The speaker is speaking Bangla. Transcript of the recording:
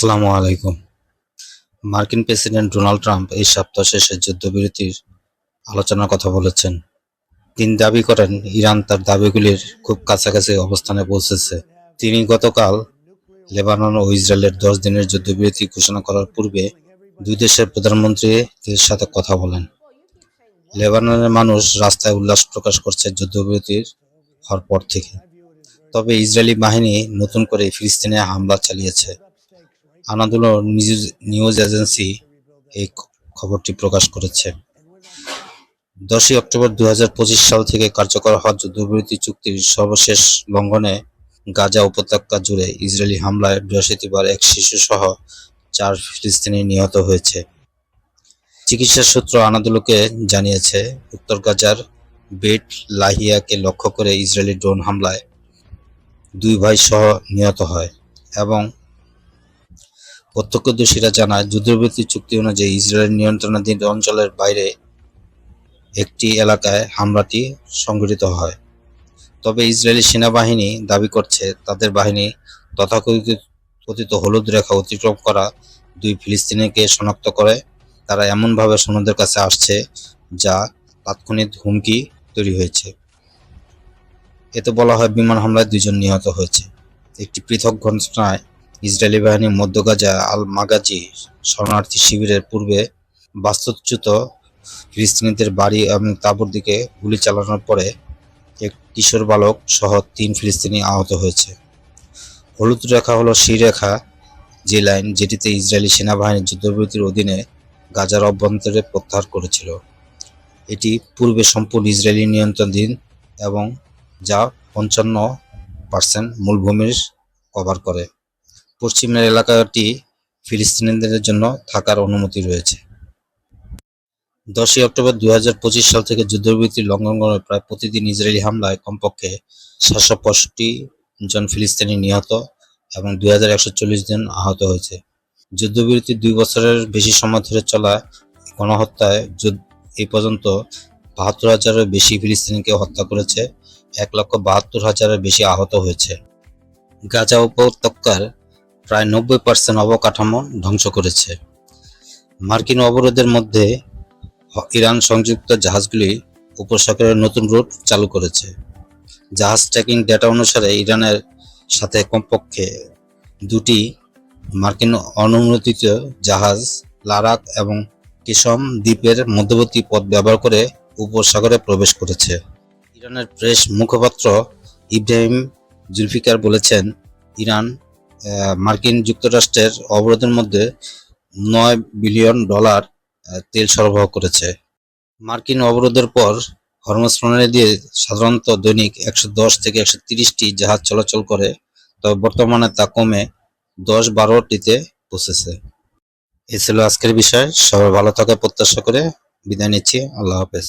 আসসালামু আলাইকুম। মার্কিন প্রেসিডেন্ট ডোনাল্ড ট্রাম্প এই সপ্তাহ শেষে যুদ্ধবিরতির আলোচনার কথা বলেছেন। তিনি দাবি করেন ইরান তার দাবিগুলির খুব কাছাকাছি অবস্থানে পৌঁছেছে। তিনি গতকাল লেবানন ও ইসরায়েলের 10 দিনের যুদ্ধবিরতি ঘোষণা করার পূর্বে দুই দেশের প্রধানমন্ত্রীদের সাথে কথা বলেন। লেবাননের মানুষ রাস্তায় উল্লাস প্রকাশ করছে যুদ্ধবিরতির হওয়ার পর থেকে। তবে ইসরায়েলি বাহিনী নতুন করে ফিলিস্তিনে হামলা চালিয়েছে। আনাদোলু নিউজ এজেন্সি এই খবরটি প্রকাশ করেছে। 10ই অক্টোবর 2025 সাল থেকে কার্যকর হওয়া যুদ্ধবিরতি চুক্তির সর্বশেষ লঙ্ঘনে গাজা উপত্যকা জুড়ে ইসরায়েলি হামলায় বৃহস্পতিবার এক শিশুসহ 4 ফিলিস্তিনি নিহত হয়েছে। চিকিৎসা সূত্র আনাদোলুকে জানিয়েছে, উত্তর গাজার বেট লাহিয়াকে লক্ষ্য করে ইসরায়েলি ড্রোন হামলায় 2 ভাই সহ নিহত হয় এবং প্রত্যক্ষদর্শীরা জানায়, যুদ্ধবিরতি চুক্তি অনুযায়ী ইসরায়েলের নিয়ন্ত্রণাধীন অঞ্চলের বাইরে একটি এলাকায় হামলাটি সংঘটিত হয়। তবে ইসরায়েলি সেনাবাহিনী দাবি করছে, তাদের বাহিনী তথাকথিত হলুদ রেখা অতিক্রম করা 2 ফিলিস্তিনিকে শনাক্ত করে তারা এমনভাবে সৈন্যদের কাছে আসছে যা তাৎক্ষণিক হুমকি তৈরি হয়েছে। এতে বলা হয়, বিমান হামলায় 2 জন নিহত হয়েছে। একটি পৃথক ঘটনায় ইসরায়েলি বাহিনী মধ্য গাজা আল মাগাজি শরণার্থী শিবিরের পূর্বে বাস্তুচ্যুত ফিলিস্তিনিদের বাড়ি এবং তাঁবুর দিকে গুলি চালানোর পরে এক কিশোর বালক সহ 3 ফিলিস্তিনি আহত হয়েছে। হলুদ রেখা হলো সেই রেখা, যে লাইন যেটিতে ইসরায়েলি সেনাবাহিনী যুদ্ধবিরতির অধীনে গাজার অভ্যন্তরে প্রত্যাহার করেছিল। এটি পূর্বে সম্পূর্ণ ইসরায়েলি নিয়ন্ত্রণাধীন এবং যা 55% মূলভূমির কভার করে। পশ্চিমের এলাকাটি ফিলিস্তিনিদের জন্য থাকার অনুমতি রয়েছে। 10ই অক্টোবর 2025 সাল থেকে যুদ্ধবিরতি লঙ্ঘন করে প্রায় প্রতিদিন ইসরায়েলি হামলায় কমপক্ষে 765 জন ফিলিস্তিনি নিহত এবং 2140 জন আহত হয়েছে। যুদ্ধবিরতি 2 বছরের বেশি সময় ধরে চলা গণহত্যায় এই পর্যন্ত 72,000-এর বেশি ফিলিস্তিনিকে হত্যা করেছে, 1,72,000-এর বেশি আহত হয়েছে। গাজা উপত্যকার প্রায় 90% অবকাঠামো ধ্বংস করেছে। মার্কিন অবরোধের মধ্যে ইরান সংযুক্ত জাহাজগুলি উপসাগরের নতুন রুট চালু করেছে। জাহাজ ট্র্যাকিং ডেটা অনুসারে ইরানের সাথে কমপক্ষে 2টি মার্কিন অনুমোদিত জাহাজ লারাক এবং কিসম দ্বীপের মধ্যবর্তী পথ ব্যবহার করে উপসাগরে প্রবেশ করেছে। ইরানের প্রেস মুখপাত্র ইব্রাহিম জুলফিকার বলেছেন, ইরান মার্কিন যুক্তরাষ্ট্রের অবরোধের মধ্যে $9 বিলিয়ন তেল সরবরাহ করেছে। মার্কিন অবরোধের পর হরমুজ প্রণালী দিয়ে সাধারণত দৈনিক 110 থেকে 130টি জাহাজ চলাচল করে, তবে বর্তমানে তা কমে 10-12টিতে পৌঁছেছে। এ ছিল আজকের বিষয়। সবাই ভালো থাকার প্রত্যাশা করে বিদায় নিচ্ছি। আল্লাহ হাফেজ।